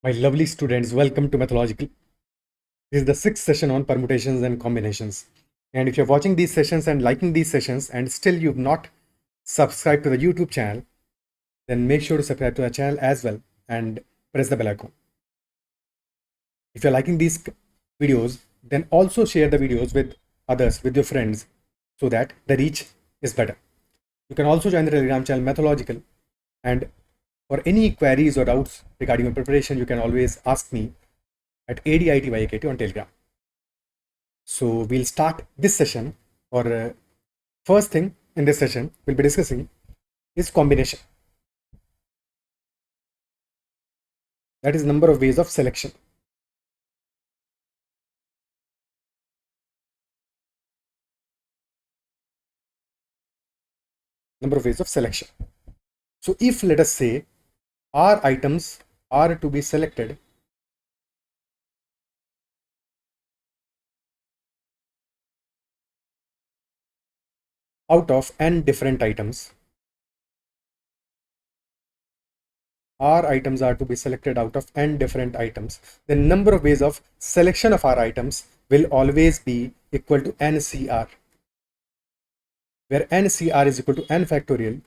My lovely students, welcome to Mathological. This is the sixth session on permutations and combinations. And if you're watching these sessions and liking these sessions and still you've not subscribed to the YouTube channel, then make sure to subscribe to the channel as well and press the bell icon. If you're liking these videos, then also share the videos with others, with your friends, so that the reach is better. You can also join the Telegram channel Mathological, and for any queries or doubts regarding your preparation, you can always ask me at ADITYAKT on Telegram. So we'll start this session, or first thing in this session we'll be discussing is combination. That is number of ways of selection. Number of ways of selection. So if let us say R items are to be selected out of n different items, R items are to be selected out of n different items, the number of ways of selection of R items will always be equal to NCR, where NCR is equal to n factorial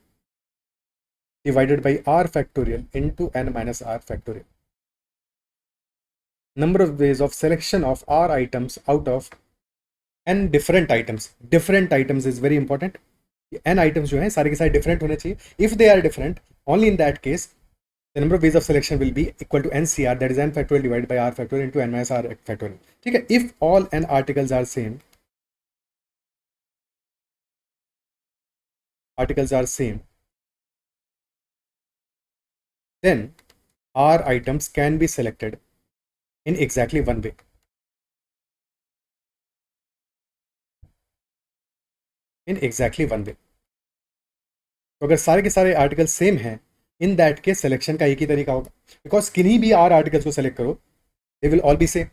divided by R factorial into n minus R factorial. Number of ways of selection of R items out of n different items. Different items is very important. n items जो हैं सारे के सारे different होने चाहिए. If they are different, only in that case the number of ways of selection will be equal to NCR, that is n factorial divided by R factorial into n minus R factorial. ठीक है. If all n articles are same, then R items can be selected in exactly one way. In exactly one way. तो अगर सारे के सारे article same हैं, in that case selection का एक ही तरीका होगा, बिकॉज किन्हीं भी आर आर्टिकल्स को सेलेक्ट करो, they will all B same,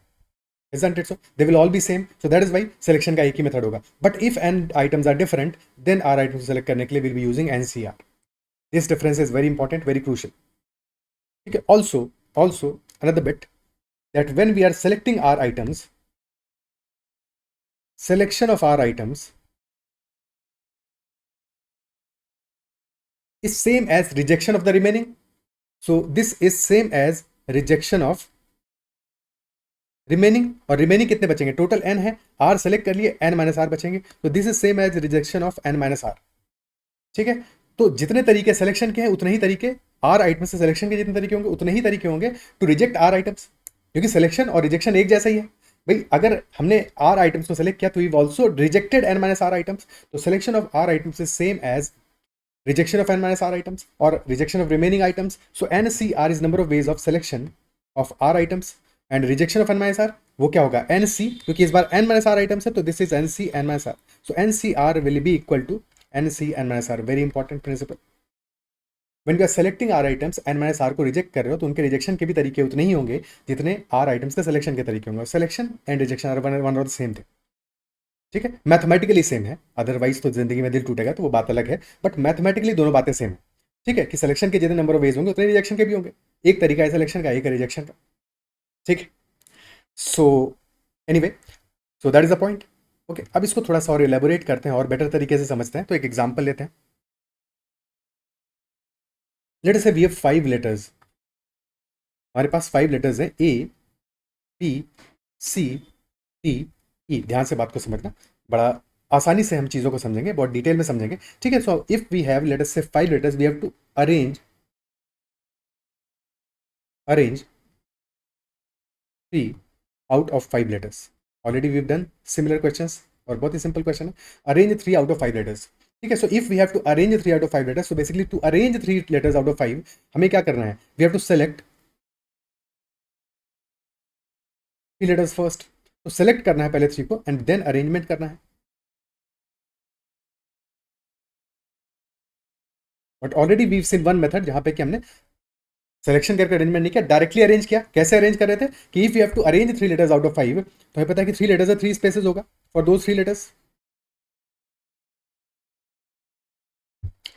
isn't it so? They will all be same, so that is why selection का एक ही मेथड होगा. But if n items are different, then R items select करने के लिए we'll be using NCR. This difference is very important, very crucial. Okay. Also another bit, that when we are selecting R items, selection of R items is same as rejection of the remaining. So this is same as rejection of remaining, और remaining कितने बचेंगे? Total n है, r select कर लिए, n minus R बचेंगे, तो this is same as rejection of n minus R. ठीक है. तो जितने तरीके सिलेक्शन के हैं उतने ही तरीके आर आइटम से सिलेक्शन के जितने तरीके होंगे उतने ही तरीके होंगे टू रिजेक्ट आर आइटम्स, क्योंकि सिलेक्शन और रिजेक्शन एक जैसा ही है भाई. अगर हमने आर आइटम्स को सेलेक्ट किया तो we also rejected n minus r items, तो selection of r items is same as rejection of n minus r items or rejection of remaining items. So NCR is number of ways of selection of r items, and rejection of n minus r वो क्या होगा? NC, क्योंकि इस बार n minus r items है तो this is NC n minus r. So NCR will be equal to NC n minus r. Very important principle. When you are selecting r items, n minus r को reject कर रहे हो तो उनके rejection के भी तरीके उतने ही होंगे जितने r items के सिलेक्शन के तरीके होंगे. Selection and rejection are one और द सेम थिंग. ठीक है. मैथमेटिकली सेम है, अदरवाइज तो जिंदगी में दिल टूटेगा तो वो बात अलग है, बट मैथमेटिकली दोनों बातें सेम है. ठीक है, कि सिलेक्शन के जितने नंबर ऑफ वेज होंगे उतने रिजेक्शन के भी होंगे. एक तरीका है सिलेक्शन का, एक है रिजेक्शन का. ठीक. So anyway, so that is the point. Okay, अब इसको थोड़ा सा और एलेबोरेट करते हैं और बेटर तरीके से समझते हैं. तो एक एग्जांपल लेते हैं. Late us say we have 5 letters. हमारे पास 5 लेटर्स हैं, ए बी सी डी ई. ध्यान से बात को समझना, बड़ा आसानी से हम चीज़ों को समझेंगे, बहुत डिटेल में समझेंगे. ठीक है. So if we have let us say 5 letters, we have to arrange 3 out of 5 letters. Already we've done similar questions और बहुत ही सिंपल क्वेश्चन है. Arrange 3 out of 5 letters. ठीक है. So if we have to arrange 3 out of 5 letters, so basically to arrange 3 letters out of 5 हमें क्या करना है? We have to select 3 letters first. तो सेलेक्ट करना है पहले 3 को एंड देन अरेंजमेंट करना है. But already we've seen one method जहां पे कि हमने सिलेक्शन करके अरेंजमेंट नहीं किया, डायरेक्टली अरेंज किया. कैसे अरेंज कर रहे थे कि if you have to arrange 3 letters out of 5, तो हमें पता है कि 3 लेटर्स है, 3 स्पेसेस होगा for those 3 letters.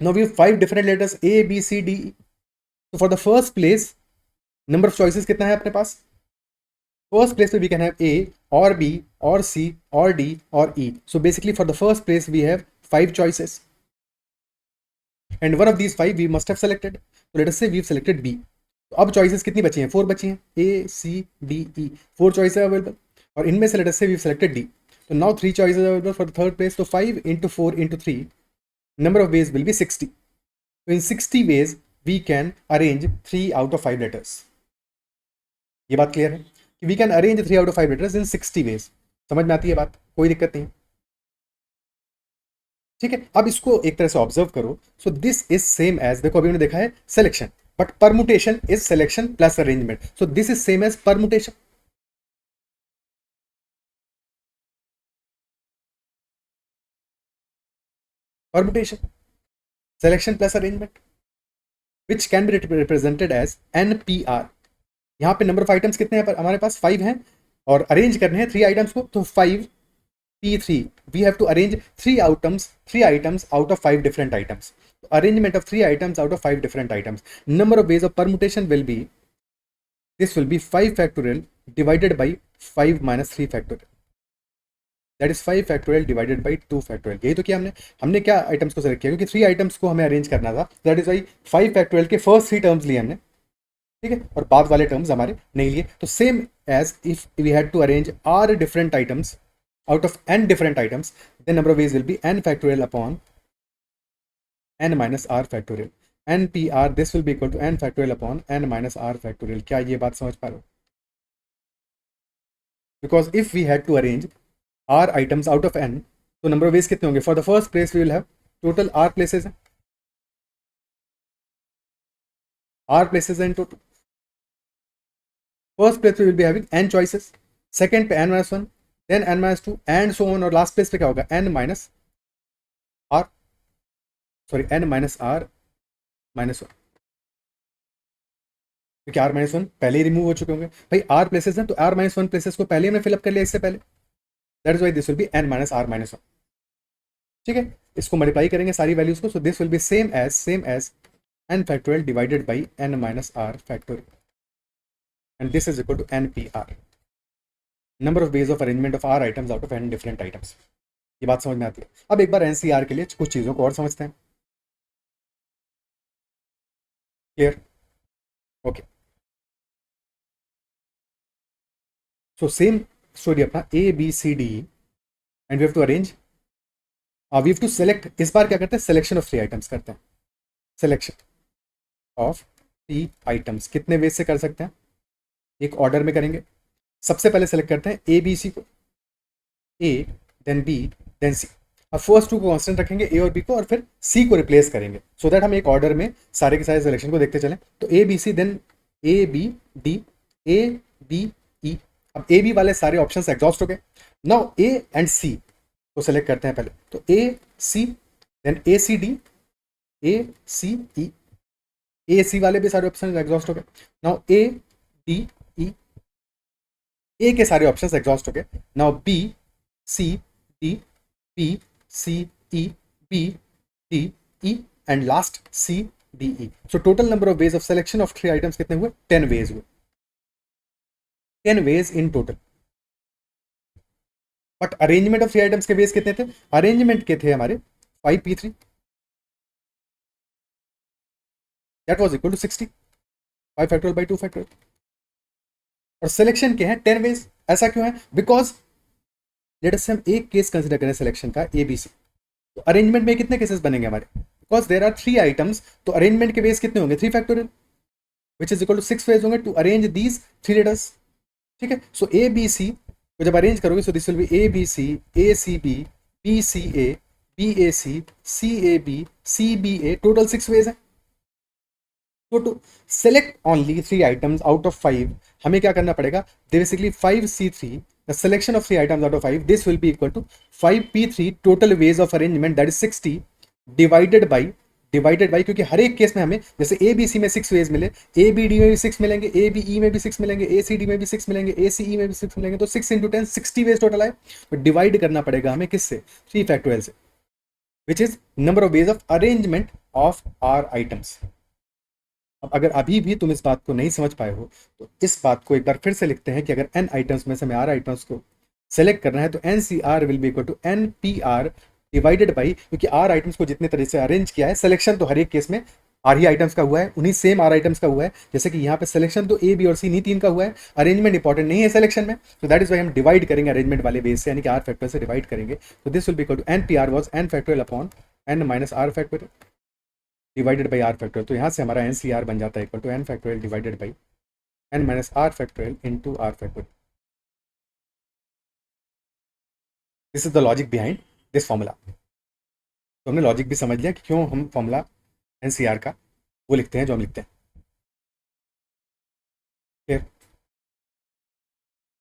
Now we have 5 different letters A B C D E. So for the first place, number of choices कितना है अपने पास? फर्स्ट प्लेस पे वी कैन हैव ए और बी और सी और डी और E. So basically for the first place we have 5 choices and one of these 5 we must have selected. So let us say we've selected B. तो अब choices कितनी बची हैं? 4 बची हैं. A, C, D, E. 4 choices are available. और इनमें से let us say we've selected D. So now 3 choices are available for the third place. So 5 into 4 into 3, number of ways will be 60. So in 60 ways we can arrange 3 out of 5 letters. ये बात clear है कि we can arrange 3 out of 5 letters in 60 ways. समझ में आती है बात? कोई दिक्कत नहीं. ठीक है, अब इसको एक तरह से ऑब्जर्व करो. So this is same as, देखो अभी हमने देखा है selection, but permutation is selection plus arrangement. So this is same as permutation. Permutation, selection plus arrangement, which can be represented as NPR. यहाँ पे नंबर ऑफ आइटम्स कितने हैं हमारे पास? 5 हैं और अरेंज करने हैं 3 आइटम्स को. तो 5 P3, we have to arrange 3 items out of 5 different items. So arrangement of 3 items out of 5 different items. Number of ways of permutation will be, this will be 5 factorial divided by 5 minus 3 factorial. That is 5 factorial divided by 2 factorial. यही तो किया हमने क्या items को select किया, क्योंकि 3 items को हमें अरेंज करना था. दैट इज वाई 5 factorial के फर्स्ट 3 टर्म्स लिए हमने, ठीक है, और बाद वाले टर्म्स हमारे नहीं लिए. तो same as if we had to arrange R different items out of n different items, the number of ways will be n factorial upon n minus r factorial. NPR, this will be equal to n factorial upon n minus r factorial. क्या ये बात समझ पा रहे हो? Because if we had to arrange r items out of n, तो number of ways कितने होंगे? For the first place we will have total r places हैं, r places हैं in total. First place we will be having n choices, second पे n minus 1, then n minus 2 and so on, और last place पे क्या होगा? n minus r, sorry n minus r minus 1, क्योंकि r minus 1 पहले ही remove हो चुके होंगे भाई. r प्लेसेस हैं तो r minus 1 प्लेसेस को पहले हमने फिलअप कर लिया इससे पहले. That is why this will B n minus r minus 1. ठीक है, इसको मल्टीप्लाई करेंगे सारी वैल्यूज को. So this will be same as n factorial divided by n minus r factorial, and this is equal to NPR. Number of ways of arrangement of R items out of n different items. ये बात समझ में आती है. अब एक बार NCR के लिए कुछ चीज़ों को और समझते हैं. Clear? Okay. So same story अपना ABCD and we have to arrange, we have to select. इस बार क्या करते हैं? सिलेक्शन ऑफ 3 आइटम्स करते हैं. सिलेक्शन ऑफ 3 आइटम्स कितने वेज से कर सकते हैं? एक ऑर्डर में करेंगे. सबसे पहले सेलेक्ट करते हैं ABC को, A then B then C. अब फर्स्ट 2 को कांस्टेंट रखेंगे, A और B को, और फिर C को रिप्लेस करेंगे, सो दैट हम एक ऑर्डर में सारे के सारे सिलेक्शन को देखते चलें. तो ABC देन ABD ABE. अब AB वाले सारे ऑप्शंस एग्जॉस्ट हो गए. नाउ A एंड C को सेलेक्ट करते हैं पहले. तो AC then ACD ACE. AC वाले भी सारे ऑप्शन एग्जॉस्ट हो गए. नाउ ADE, ए के सारे ऑप्शंस एग्जॉस्ट हो गए. Now B C D B C E B D E and last C D E. So total number of ways of selection of 3 items कितने हुए? 10 वेज हुए. 10 ways in total. But arrangement of 3 items के ways कितने थे? Arrangement के थे हमारे 5P3, that was equal to 60, 5 factorial by 2 factorial. और सिलेक्शन के हैं 10 वेज. ऐसा क्यों है? बिकॉज लेट अस हम एक केस कंसिडर करें सिलेक्शन का ABC. तो अरेंजमेंट में कितने केसेस बनेंगे हमारे? बिकॉज देयर आर 3 आइटम्स, तो अरेंजमेंट के वेज कितने होंगे? 3 factorial, which is equal to 6 ways होंगे टू अरेंज दीज 3 लेटर्स. ठीक है, सो ABC को जब अरेंज करोगे, so this will be ABC ACB BCA BAC CAB CBA. Total 6 ways है. So to select only 3 items out of 5, हमें क्या करना पड़ेगा? Basically 5C3, the selection of 3 items out of 5, this will be equal to 5P3 total ways of arrangement, that is 60 divided by, क्योंकि हर एक case में हमें जैसे ABC में 6 वेज मिले, ABD में भी 6 मिलेंगे, ABE में भी 6 मिलेंगे, ACD में भी 6 मिलेंगे, ACE में भी 6 मिलेंगे. तो 6 into 10 60 वेज टोटल आए. तो डिवाइड करना पड़ेगा हमें किससे? 3 factorial से, which is number of ways of arrangement of R items. अब अगर अभी भी तुम इस बात को नहीं समझ पाए हो तो इस बात को एक बार फिर से लिखते हैं कि अगर n आइटम्स में से हमें r आइटम्स को सेलेक्ट करना है तो NCR will be equal to NPR divided by, क्योंकि r आइटम्स को जितने तरह से अरेंज किया है, सिलेक्शन तो हर एक केस में आर ही आइटम्स का हुआ है, उन्हीं सेम आर आइटम्स का हुआ है। जैसे कि यहाँ पे सिलेक्शन तो ए बी और सी नहीं तीन का हुआ है, अरेंजमेंट इंपॉर्टेंट नहीं है सिलेक्शन में, तो दैट इज वाई हम डिवाइड करेंगे अरेंजमेंट वाले बेस से, यानी कि आर फैक्टर से डिवाइड करेंगे। तो this will be equal to N P R was N factorial upon N minus R factorial divided by R factorial. तो यहाँ से हमारा एन सी आर बन जाता है equal to N factorial divided by N minus R factorial into R factorial. This is the logic behind this formula. तो हमने logic भी समझ लिया कि क्यों हम फॉर्मूला एन सी आर का वो लिखते हैं जो हम लिखते हैं।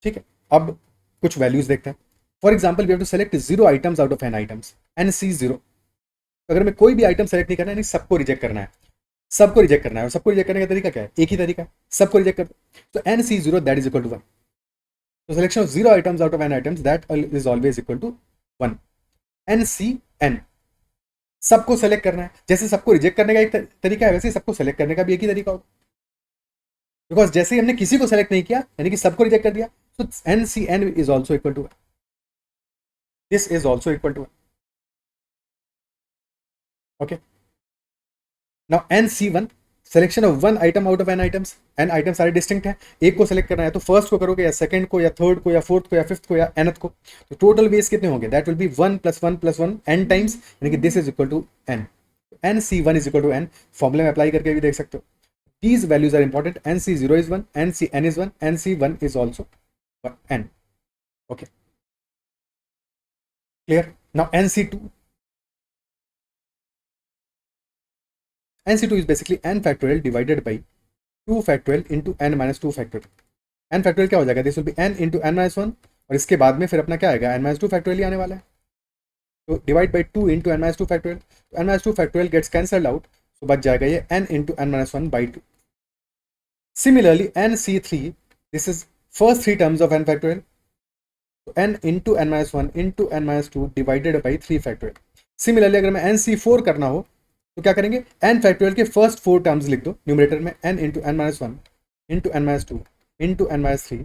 ठीक है, अब कुछ वैल्यूज देखते हैं। For example we have to select 0 items out of N items, N C 0। अगर हमें कोई भी आइटम सेलेक्ट नहीं करना है, नहीं सबको रिजेक्ट करना है, सबको रिजेक्ट करना है। और सबको रिजेक्ट करने का तरीका क्या है? एक ही तरीका है, सबको रिजेक्ट कर दो। तो N C 0 that is equal to 1। तो selection of 0 items out of N items that is always equal to 1। N C N, सबको सेलेक्ट करना है। जैसे सबको रिजेक्ट करने का एक तरीका है, वैसे ही सबको सेलेक्ट करने का भी एक ही तरीका होगा। बिकॉज जैसे ही हमने किसी को सेलेक्ट नहीं किया, यानी कि सबको रिजेक्ट कर दिया, तो N C N is also equal to, this is also equal to, okay. Now N C one, selection of 1 item out of N items. N item सारे डिस्टिंक्ट हैं, एक को सेलेक्ट करना है तो फर्स्ट को करोगे या सेकंड को या थर्ड को या फोर्थ को या फिफ्थ को या एनथ को। तो टोटल वेज कितने होंगे? That will be 1 + 1 + 1 n times, यानी कि this is equal to n. N C one is equal to n, फॉर्मुले में अप्लाई करके भी देख सकते हो। These values are important. NC0 is 1, NCN is 1, NC1 is also n. Okay. Clear? Now NC2. NC2 is basically n factorial divided by 2 factorial into n minus 2 factorial. n factorial क्या हो जाएगा? This will be n into n minus 1, और इसके बाद में फिर अपना क्या आएगा? n minus 2 factorial ही आने वाला है। तो divide by 2 into n minus 2 factorial. तो n minus 2 factorial gets cancelled out, तो बच जाएगा ये n into n minus 1 by 2. Similarly, NC3, this is first 3 terms of n factorial. So n into n minus 1 into n minus 2 divided by 3 factorial. Similarly, अगर मैं NC4 करना हो तो क्या करेंगे? n factorial के first 4 terms लिख दो न्यूमरेटर में, n into n minus 1 into n minus 2 into n minus 3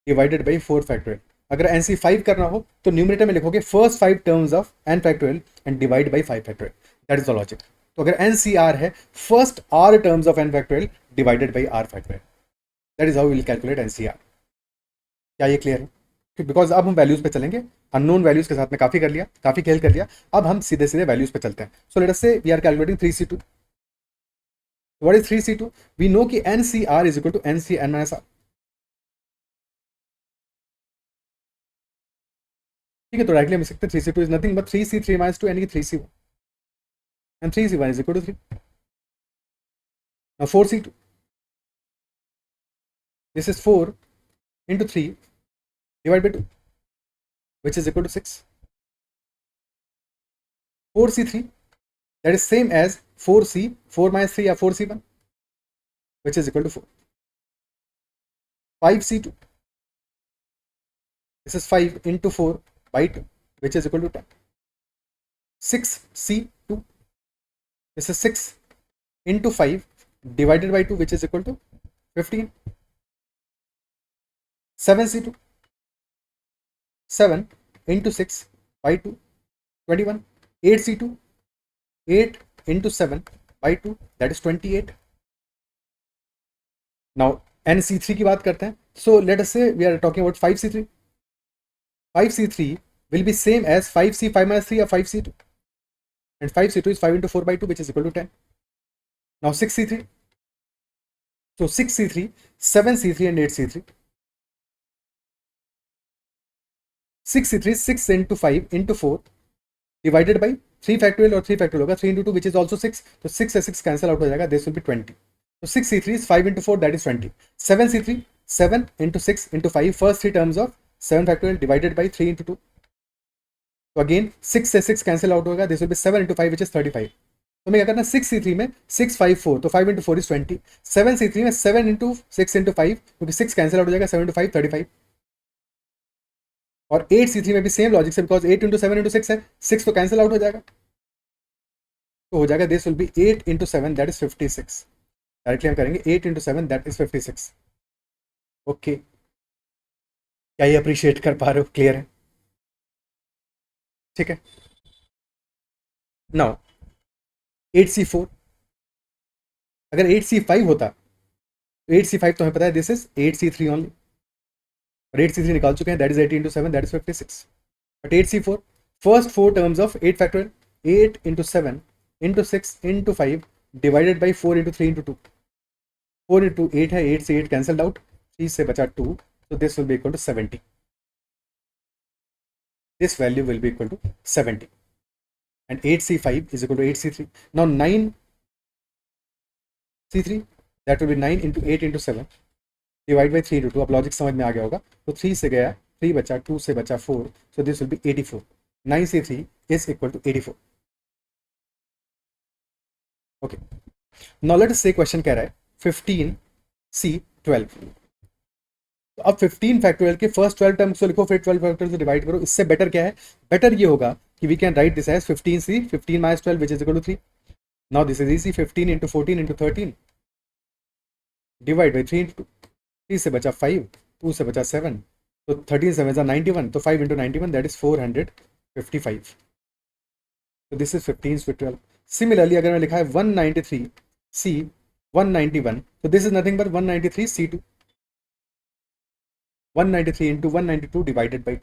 divided by 4 factorial. अगर NC5 करना हो तो न्यूमरेटर में लिखोगे first 5 terms of n factorial and divide by 5 factorial. That is the logic. तो अगर NCR है, first r terms of n factorial divided by r factorial. That is how we will calculate NCR. क्या ये clear है? Because अब हम values पे चलेंगे, अननोन वैल्यूज के साथ में काफी कर लिया, काफी खेल कर लिया। अब हम सीधे सीधे वैल्यूज पे चलते हैं। सो let us say we are calculating 3C2. What is 3C2? We know कि NCR is equal to NCN minus R। ठीक है, तो डायरेक्टली हम लिख सकते हैं 3C2 is nothing but 3C3 minus 2, यानी कि 3C1, and 3C1 is equal to 3। Now 4C2, this is 4 into 3 divided by 2, which is equal to 6. 4C3, that is same as 4C, 4 minus 3 or 4C1, which is equal to 4. 5C2, this is 5 into 4 by 2, which is equal to 10. 6C2, this is 6 into 5 divided by 2, which is equal to 15. 7C2, 7 into 6 by 2, 21. 8C2, 8 into 7 by 2, that is 28. Now NC3 की बात करते हैं. So let us say we are talking about 5C3. 5C3 will be same as 5C 5 minus 3 or 5C2, and 5C2 is 5 into 4 by 2, which is equal to 10. Now 6C3. So 6C3, 7C3 and 8C3. 6C3 6 into 5 into 4 divided by 3 factorial, और 3 factorial होगा 3 into 2, which is also 6. तो 6 से 6 cancel out हो जाएगा, this will be 20. So 6C3 is 5 into 4, that is 20. 7C3, 7 into 6 into 5, first 3 terms of 7 factorial divided by 3 into 2. तो again 6 से 6 cancel out होगा, this will be 7 into 5, which is 35. तो मैं क्या करना, 6C3 में 6 5 4, तो 5 into 4 is 20. 7C3 में 7 into 6 into 5, क्योंकि 6 cancel out हो जाएगा, 7 into 5 35. और 8C3 में भी सेम लॉजिक से, बिकॉज 8 into 7 into 6 है, 6 तो कैंसिल आउट हो जाएगा, तो हो जाएगा this will B 8 into 7, that is 56. Directly हम करेंगे 8 इंटू 7 दैट इज 56। ओके, क्या ये अप्रिशिएट कर पा रहे हो? क्लियर है? ठीक है। नाउ 8C4, अगर 8C5 होता तो 8C5 तो हमें पता है दिस इज 8C3 ओनली, और 8C3 निकाल चुके हैं, that is 80 into 7 that is 56। But 8C4, first four terms of 8 factorial 8 into 7 into 6 into 5 divided by 4 into 3 into 2। 4 into 8 है, 8 से 8 कैंसल्ड आउट, 3 से बचा 2, so this will be equal to 70. This value will be equal to 70, and 8C5 is equal to 8C3. Now 9C3, that will be 9 into 8 into 7 divide by 3 into 2। अब logic समझ में आ गया होगा। तो 3 से गया 3 बचा, 2 से बचा 4, so this will be 84. 9C3 is equal to 84. Okay, now let us say question कह रहा है 15C12। तो अब 15 फैक्टोरियल के फर्स्ट 12 टर्म्स को लिखो, फिर 12 फैक्टोरियल से डिवाइड करो। इससे बेटर क्या है? बेटर ये होगा कि we can write this as 15C 15 minus 12 which is equal to 3. Now this is easy, 15 into 14 into 13 divide by 3 into 2। 3 से बचा 5, 2 से बचा 7, तो 13 से बचा 91, तो 5 into 91 दैट इज 455। तो दिस इज 15C12। सिमिलरली अगर मैं लिखा है 193C 191, तो this is nothing but 193C2। 193 into 192 divided by.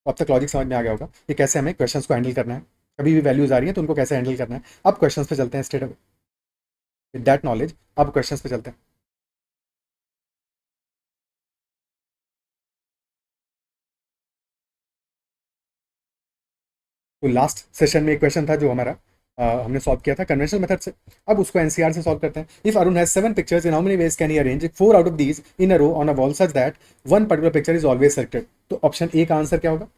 अब तक लॉजिक समझ में आ गया होगा कि कैसे हमें क्वेश्चंस को हैंडल करना है। कभी भी वैल्यूज आ रही हैं तो उनको कैसे हैंडल करना है। अब क्वेश्चंस पे चलते हैं straight away. With that knowledge अब क्वेश्चंस पे चलते हैं। तो लास्ट सेशन में एक क्वेश्चन था जो हमारा हमने सॉल्व किया था कन्वेंशनल मेथड से। अब उसको एनसीआर से सॉल्व करते हैं। If Arun has 7 pictures, in how many ways can he arrange 4 out of these in a row on a wall such that one particular picture is always selected. तो option A का answer क्या होगा?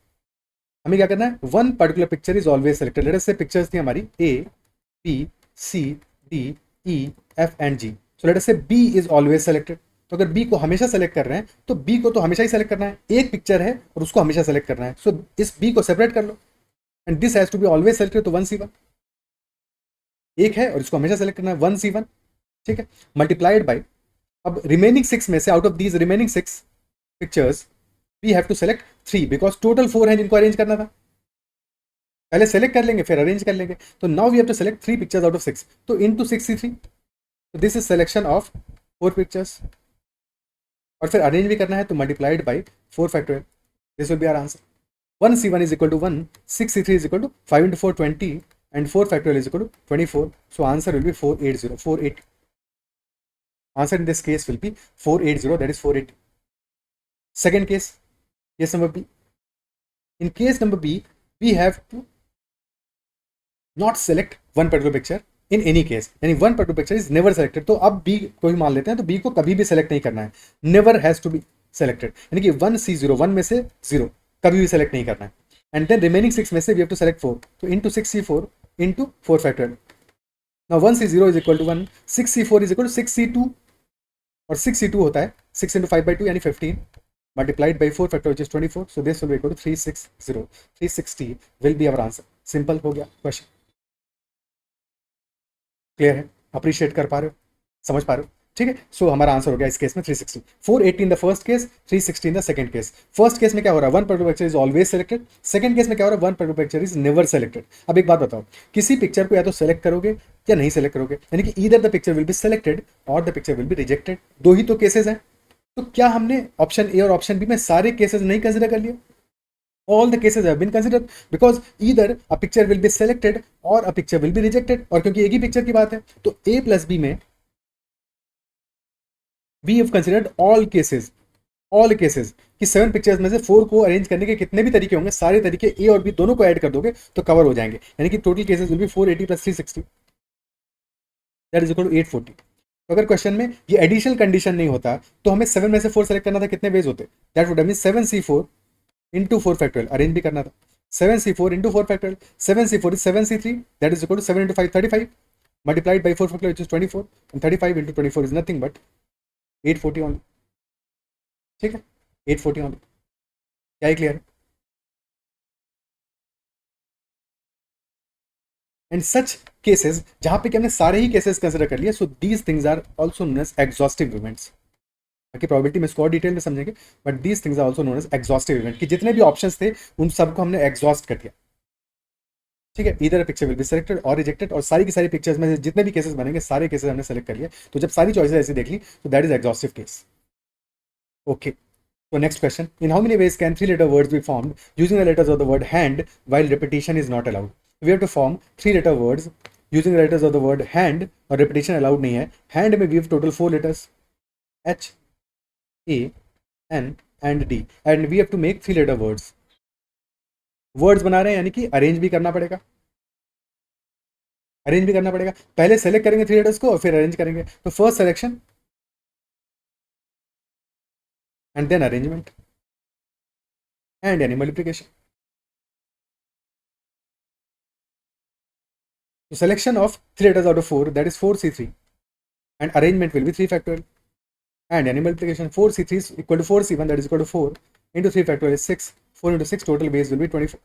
हमें क्या करना है? One particular picture is always selected. Let us say pictures थी हमारी A B C D E F and G. So let us say B is always selected. तो अगर बी को हमेशा सेलेक्ट कर रहे हैं तो बी को तो हमेशा ही सेलेक्ट करना है। एक पिक्चर है और उसको हमेशा सेलेक्ट करना है, सो इस बी को सेपरेट कर लो and this has to be always selected. तो 1C1 एक है और इसको हमेशा सेलेक्ट करना है 1C1, ठीक है, मल्टीप्लाइड बाई, अब रिमेनिंग 6 में से out of these remaining 6 pictures we have to select 3 because total 4 है जिनको अरेंज करना था। पहले सेलेक्ट कर लेंगे फिर अरेंज कर लेंगे। तो now we have to select 3 pictures out of 6, तो इनटू 6C3, तो this is selection of 4 pictures, और फिर अरेंज भी करना है तो multiplied by 4 factorial. This will be our answer. 1C1 is equal to 1, 6C3 is equal to 5 into 4 20, and 4 factorial is equal to 24. So answer will be 480, 480. Answer in this case will be 480, that is 480. Second case, case number B. In case number B, we have to not select one particular picture in any case, यानी one particular picture is never selected। तो अब B को ही मान लेते हैं, तो B को कभी भी select नहीं करना है, never has to be selected, यानी कि 1C0 1 में से 0 कभी भी सेलेक्ट नहीं करना है। एंड देन रिमेनिंग 6 में से वी हैव टू सेलेक्ट 4, तो into 6C4 into 4 factorial. Now 1C0 is equal to 1, 6C4 is equal to 6C2, और 6C2 होता है 6 इंटू 5/2 यानी 15 multiplied by 4 factor which is 24। So this will be equal to 360, 360 will be our answer. Simple हो गया question. Clear है? Appreciate कर पा रहे हो? समझ पा रहे हो? ठीक है। सो हमारा आंसर हो गया इस केस में 360, 480 in the first case, 360 in the second case. First case में क्या हो रहा है? One particular picture is always selected. Second case में क्या हो रहा है? One particular picture is never selected. अब एक बात बताओ, किसी पिक्चर को या तो सेलेक्ट करोगे या नहीं सेलेक्ट करोगे, यानी कि either the picture will be selected और the picture will be rejected. दो ही तो केसेस हैं। तो क्या हमने ऑप्शन ए और ऑप्शन बी में सारे केसेस नहीं कंसिडर कर लिए? all the cases have been considered because either a picture will be selected or a picture will be rejected। और क्योंकि एक ही पिक्चर की बात है तो a प्लस बी में we have considered all cases कि 7 पिक्चर्स में से 4 को अरेंज करने के कितने भी तरीके होंगे, सारे तरीके ए और बी दोनों को ऐड कर दोगे तो कवर हो जाएंगे, यानी कि total cases will be 480 plus 360 that is equal to 840। तो अगर क्वेश्चन में ये एडिशनल कंडीशन नहीं होता तो हमें 7 में से 4 सेलेक्ट करना था, कितने वेज होते? That would have been 7C4 into 4 factorial, arrange भी करना था 7C4 into 4 factorial. 7C4 is 7C3 that is equal to 7 into 5 35 multiplied by 4 factorial which is 24, and 35 into 24 is nothing but 840 only. ठीक है, 840 only. क्या ही clear है? And such cases जहां पे कि हमने सारे ही केसेस कंसिडर कर लिए, so these things are also known as exhaustive events. बाकी प्रोबेबिलिटी में इसको और डिटेल में समझेंगे, but these things are also known as exhaustive event, कि जितने भी ऑप्शंस थे उन सबको हमने एग्जॉस्ट कर दिया। ठीक है, इधर पिक्चर विल बी सिलेक्टेड और रिजेक्टेड, और सारी की सारी पिक्चर्स में जितने भी केसेस बनेंगे सारे केसेस हमने सेलेक्ट कर लिए। तो जब सारी चॉइसेस ऐसी देख ली तो that is exhaustive case. Okay, so next question, in how many ways can three letter words be formed using the letters of the word hand while repetition is not allowed? We have to form three letter words using the letters of the word hand, और repetition allowed नहीं है। hand में we have total 4 letters H, A, N and D, and we have to make 3 letter words। words बना रहे हैं यानी कि arrange भी करना पड़ेगा, अरेंज भी करना पड़ेगा। पहले सेलेक्ट करेंगे 3 लेटर्स को और फिर अरेंज करेंगे। तो first selection and then arrangement and any multiplication. So selection of 3 letters out of 4, that is 4C3, and arrangement will be 3 factorial, and any multiplication 4C3 is equal to 4C1, that is equal to 4 into 3 factorial is 6, 4 into 6 total ways will be 24.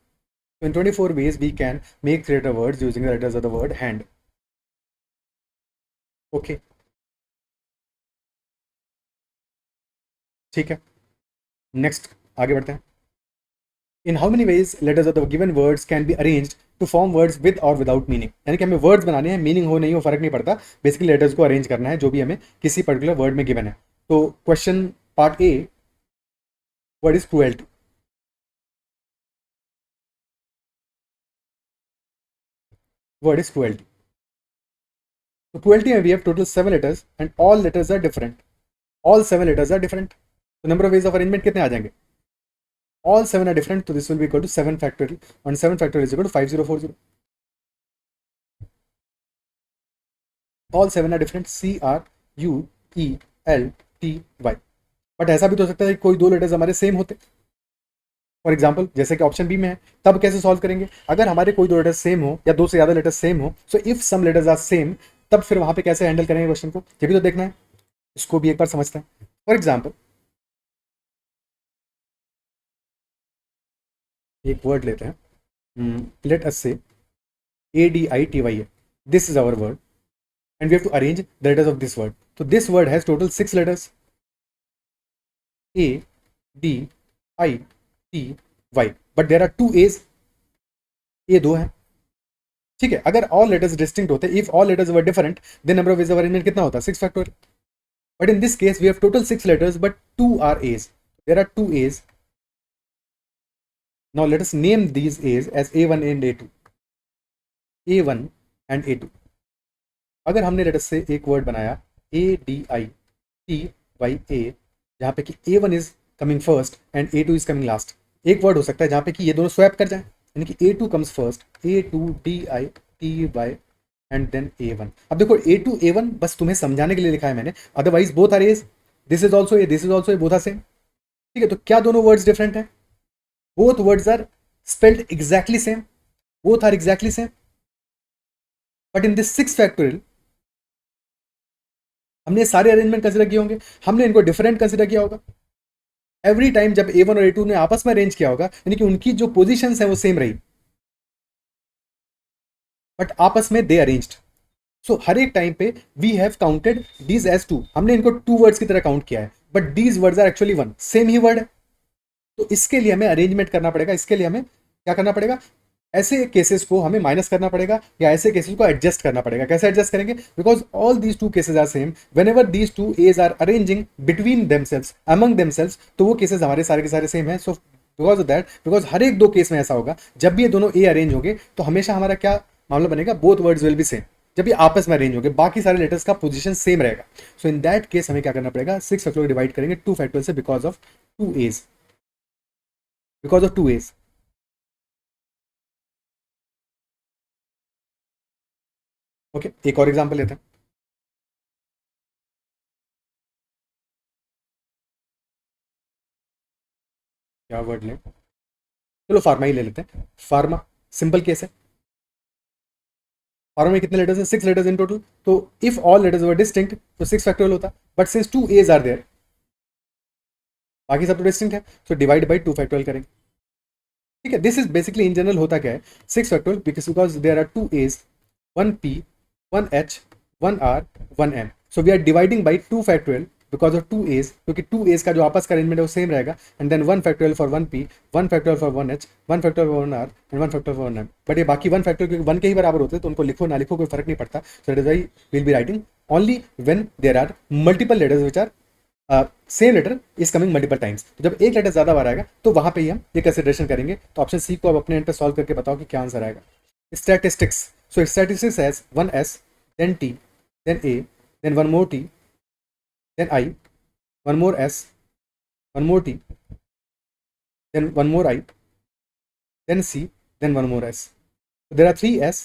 So in 24 ways we can make 3 letter words using the letters of the word hand. Okay, ठीक है, next आगे बढ़ते हैं। In how many ways letters of the given words can be arranged to form words with और without meaning, यानी कि हमें words बनाने हैं, मीनिंग हो नहीं हो फर्क नहीं पड़ता, बेसिकली लेटर्स को अरेंज करना है जो भी हमें किसी पर्टिकुलर वर्ड में गिवन है। तो question part A, word is cruelty. Word is cruelty. तो क्रुएल्टी में we have total 7 letters and all letters are different, all 7 letters are different. तो number of ways of arrangement कितने आ जाएंगे? all 7 are different, so this will be equal to 7 factorial, and 7 factorial is equal to 5040. all 7 are different, CRUELTY, but ऐसा भी तो हो सकता है कोई 2 लेटर्स हमारे सेम होते। फॉर एग्जाम्पल जैसे कि ऑप्शन बी में है, तब कैसे सॉल्व करेंगे? अगर हमारे कोई 2 लेटर्स सेम हो या 2 से ज्यादा लेटर्स सेम हो, so if some letters are same, तब फिर वहां पे कैसे हैंडल करेंगे क्वेश्चन को, ये भी तो देखना है। इसको भी एक बार समझते हैं। फॉर एग्जाम्पल एक वर्ड लेते हैं, लेट अस से ADITY, this is our word and we have to arrange the letters of this word. So this word has total 6 letters, ADITY, but there are 2 A's, ये 2 हैं। ठीक है, अगर all letters distinct होते, if all letters were different, then number of ways of arrangement कितना होता? 6 factorial. But in this case we have total 6 letters but 2 are A's, there are 2 A's. Now let us name these A's as A1 and A2, A1 and A2। अगर हमने letter से एक word बनाया ADITYA, जहाँ पे कि A1 is coming first and A2 is coming last, एक word हो सकता है जहाँ पे कि ये दोनों स्वैप कर जाएं, यानी कि A2 comes first, A2DITY and then A1। अब देखो A2 A1 बस तुम्हें समझाने के लिए लिखा है मैंने, otherwise both are A's, this is also A, this is also A, both are same. ठीक है, तो क्या दोनों वर्ड्स डिफरेंट हैं? Both words are spelled exactly same, both are exactly same, but in this 6 factorial हमने सारे arrangement consider किए होंगे, हमने इनको डिफरेंट कंसिडर किया होगा। एवरी टाइम जब A1 और A2 ने आपस में अरेंज किया होगा, यानी कि उनकी जो पोजीशंस है वो सेम रही, बट आपस में दे अरेंज्ड। सो हर एक टाइम पे we have counted these A's 2, हमने इनको 2 वर्ड्स की तरह काउंट किया है, but these words are actually 1, same ही वर्ड है। तो इसके लिए हमें अरेंजमेंट करना पड़ेगा, इसके लिए हमें क्या करना पड़ेगा? ऐसे केसेस को हमें माइनस करना पड़ेगा या ऐसे केसेस को एडजस्ट करना पड़ेगा। कैसे एडजस्ट करेंगे? Because all these 2 cases are same, whenever these 2 as are arranging between themselves, among themselves, तो वो केसेस हमारे सारे के सारे सेम है। So because of that, because हर एक 2 केस में ऐसा होगा, जब भी ये दोनों ए अरेंज होंगे तो हमेशा हमारा क्या मामला बनेगा? Both words will be same. जब ये आपस में अरेंज होंगे बाकी सारे लेटर्स का पोजीशन सेम रहेगा। सो इन दैट केस हमें क्या करना पड़ेगा? 6 फैक्टोरियल डिवाइड करेंगे 2 फैक्टोरियल से, because of 2 A's, because of 2 A's. Okay, एक और एग्जांपल लेते हैं। क्या वर्ड लें? चलो फार्मा ही ले लेते हैं। फार्मा सिंपल केस है। फार्मा में कितने लेटर्स हैं? 6 लेटर्स इन टोटल। तो if all letters were distinct तो 6 फैक्टोरियल होता, but since 2 as are there, बाकी सब तो डिस्टिंक्ट है, तो डिवाइड बाई 2 फैक्टोरियल करेंगे। ठीक है, this is basically in general होता क्या है? 6 factorial because there are 2 A's 1p, 1h, 1r, 1m. So we are dividing by 2 factorial because of 2a's, क्योंकि 2a's का जो आपस का अरेंजमेंट है वो सेम रहेगा, and then 1 factorial for 1p, 1 factorial for 1h, 1 factorial for 1r and 1 factorial for 1m. But ये बाकी 1 फैक्टोरियल क्योंकि 1 के ही बराबर होते हैं तो उनको लिखो ना लिखो कोई फर्क नहीं पड़ता. So that is why we will be writing only when there are multiple letters which are same letter is coming multiple times. तो जब एक लेटर ज्यादा बार आएगा तो वहां पे ही हम ये कंसिडरेशन करेंगे. तो ऑप्शन सी को आप अपने एंड पे सॉल्व करके बताओ कि क्या आंसर आएगा. Statistics. So statistics has 1s, then t, then a, then one more t, then I, one more s, one more t, then one more I, then c, then one more s. So there are 3s,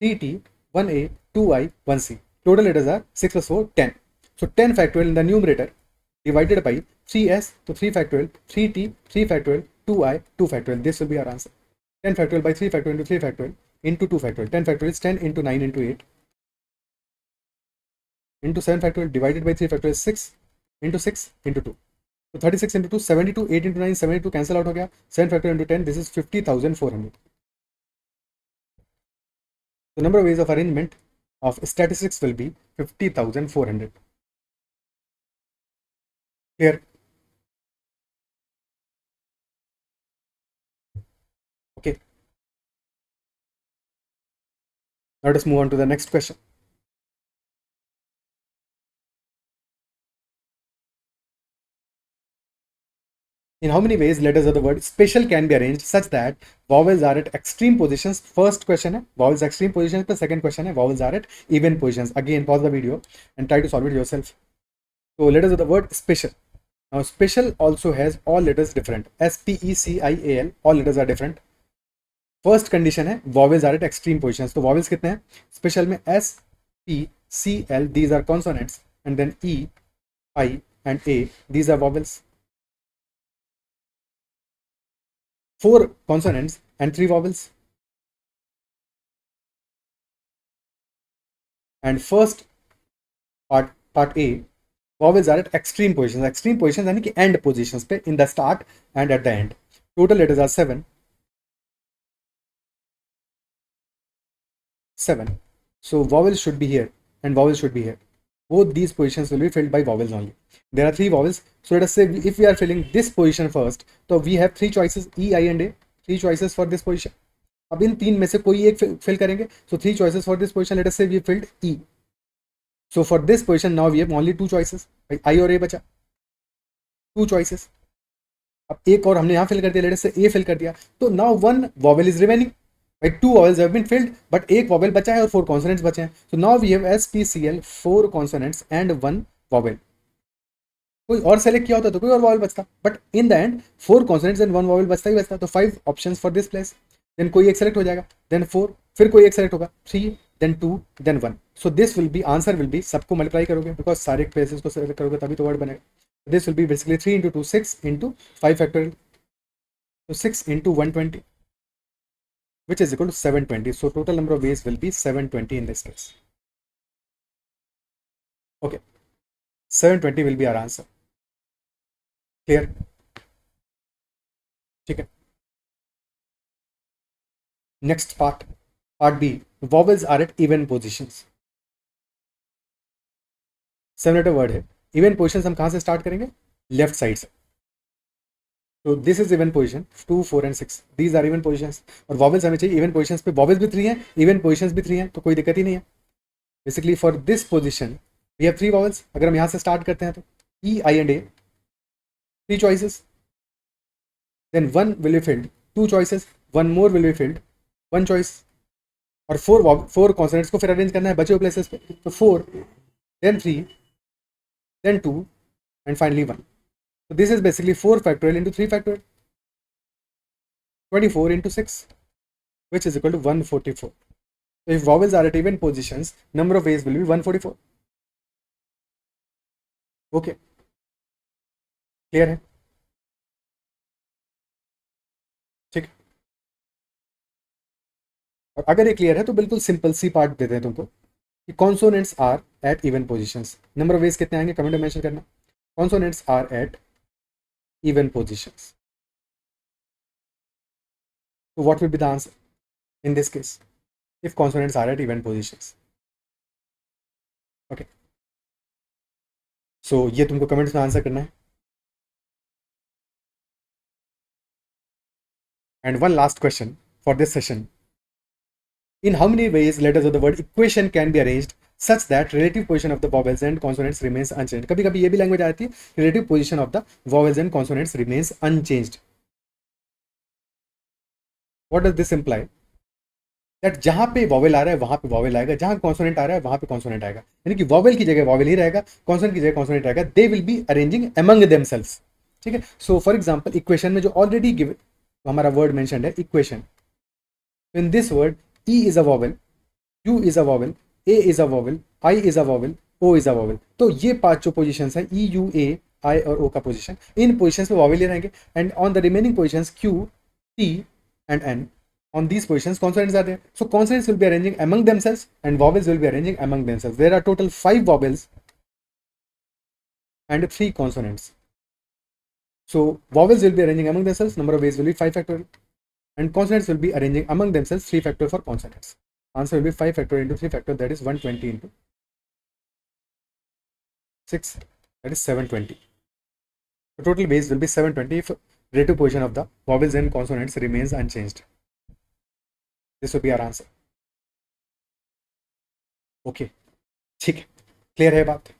3t, 1a, 2i, 1c. Total letters are 6 plus 4, 10. So 10 factorial in the numerator divided by 3s, so 3 factorial, 3t, 3 factorial, 2i, 2 factorial. This will be our answer. 10 factorial by 3 factorial into 3 factorial into 2 factorial. 10 factorial is 10 into 9 into 8 into 7 factorial divided by 3 factorial is 6 into 6 into 2. So 36 into 2, 72, 8 into 9, 72 cancel out हो गया. 7 factorial into 10, this is 50,400. The number of ways of arrangement of statistics will be 50,400. Clear? Okay. Now let us move on to the next question. In how many ways letters of the word special can be arranged such that vowels are at extreme positions? First question है vowels extreme positions पे, second question है vowels are at even positions. Again pause the video and try to solve it yourself. So letters of the word special. Now special also has all letters different. SPECIAL, all letters are different. First condition है vowels are at extreme positions. तो vowels कितने हैं? Special में S, P, C, L, these are consonants, and then E, I and A, these are vowels. 4 consonants and 3 vowels. And first part A, vowels are at extreme positions. Extreme positions यानी कि end positions पे, in the start and at the end. Total letters are 7. So vowels should be here and vowels should be here. Both these positions will be filled by vowels only. There are 3 vowels. So let us say if we are filling this position first, so we have 3 choices, E, I and A. 3 choices for this position. अब इन 3 में से कोई एक fill करेंगे. So 3 choices for this position. Let us say we filled E. So for this position now we have only 2 choices. I और A बचा. 2 choices. अब एक और हमने यहाँ फिल कर दिया. Let us say A fill कर दिया. तो now 1 vowel is remaining. Right, 2 vowels have been filled, but एक vowel बचा है और 4 consonants बचे हैं. So now we have SPCL, 4 consonants and 1 vowel. कोई और सेलेक्ट किया होता तो कोई और vowel बचता, but in the end 4 consonants and 1 vowel बचता ही बचता. तो 5 options for this place. Then कोई एक सेलेक्ट हो जाएगा, then 4, फिर कोई एक सेलेक्ट होगा, 3, then 2, then 1. So this will be answer will be, सबको मल्टीप्लाई करोगे बिकॉज सारे प्लेसेस को सेलेक्ट करोगे तभी तो वर्ड बनेगा. This will be basically 3 into 2, 6 into 5 factorial. So 6 into 120. Which is equal to 720. So total number of ways will be 720 in this case. Okay, 720 will be our answer. Clear? ठीक है. Next part B. Vowels are at even positions. 7 letter word है. Even positions हम कहाँ से start करेंगे? Left side से. So this is even position 2, 4 and 6. These are even positions. और vowels हमें चाहिए even positions पे. Vowels भी 3 हैं, even positions भी 3 हैं, तो कोई दिक्कत ही नहीं है. Basically for this position we have 3 vowels. अगर हम यहाँ से start करते हैं तो E, I and A, 3 choices. Then 1 will be filled. 2 choices. 1 more will be filled. 1 choice. और 4 consonants को फिर अरेंज करना है बचे हुए प्लेसेस पे. तो 4, then 3, then 2 and finally 1. So this is basically 4 factorial into 3 factorial. 24 into 6, which is equal to 144. So if vowels are at even positions, number of ways will be 144. Okay, clear है? ठीक. और अगर ये clear है तो बिल्कुल simple C part देते हैं तुमको कि consonants are at even positions. Number of ways कितने आएंगे कमेंट में मेंशन करना. Consonants are at even positions. So what will be the answer in this case? if consonants are at even positions. Okay, so ये तुमको comments में answer करना है. And one last question for this session. In how many ways letters of the word equation can be arranged such that relative position of the vowels and consonants remains unchanged? कभी कभी ये भी language आती है, relative position of the vowels and consonants remains unchanged. What does this imply? That जहां पे vowel आ रहा है वहां पे वॉवेल आएगा, जहां कॉन्सोनेंट आ रहा है वहां पे कॉन्सोनेंट आएगा, यानी कि वॉवेल की जगह वॉवेल ही रहेगा, कॉन्सोनेंट की जगह कॉन्सोनेंट रहेगा. They will be arranging among themselves. ठीक है. सो फॉर एग्जांपल इक्वेशन में जो ऑलरेडी गिवन हमारा वर्ड मेंशन्ड है equation, in this word E is a vowel, U is a vowel, A is a vowel, I is a vowel, O is a vowel. तो ये 5 जो position है E U A आई और O का position, इन position पे vowel ही रहेंगे. And on the remaining position Q T and N, on these positions consonants are there. So consonants will be arranging among themselves and vowels will be arranging among themselves. There are total 5 vowels and 3 consonants. So vowels will be arranging among themselves, number of ways will be 5 factorial, and consonants will be arranging among themselves 3 factorial for consonants. Answer will be 5 factorial into 3 factorial, that is 120 into 6, that is 720. The total ways will be 720 if relative position of the vowels and consonants remains unchanged. This will be our answer. Okay, ठीक है, clear है बात.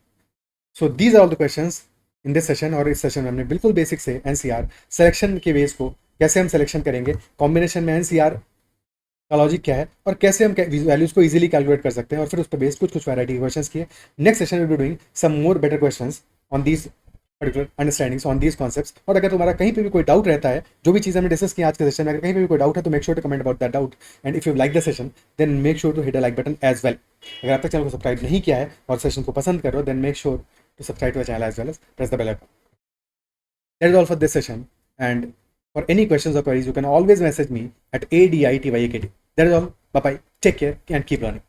So these are all the questions in this session. और इस session में हमने बिल्कुल basic से एनसीआर सिलेक्शन के वेज को कैसे हम सिलेक्शन करेंगे, कॉम्बिनेशन में एनसीआर का लॉजिक क्या है और कैसे हम वैल्यूज को इजीली कैलकुलेट कर सकते हैं, और फिर उस पर बेस्ड कुछ वैरायटी क्वेश्चंस किए. Next session will be doing some more better questions on these particular understandings on these concepts. और अगर तुम्हारा कहीं पे भी कोई डाउट रहता है, जो भी चीज़ हमने डिस्कस किया आज के सेशन में, अगर कहीं पे भी कोई डाउट है तो make sure to comment about that doubt. And if you like the session then make sure to hit a like button as well. अगर आप तक चैनल को सब्सक्राइब नहीं किया है और सेशन को पसंद कर रहे हो, then make sure to subscribe to the channel as well as press the bell icon. That is all for this session, and for any questions or queries you can always message me at ADITYAKT. That is all. Bye bye. Take care and keep learning.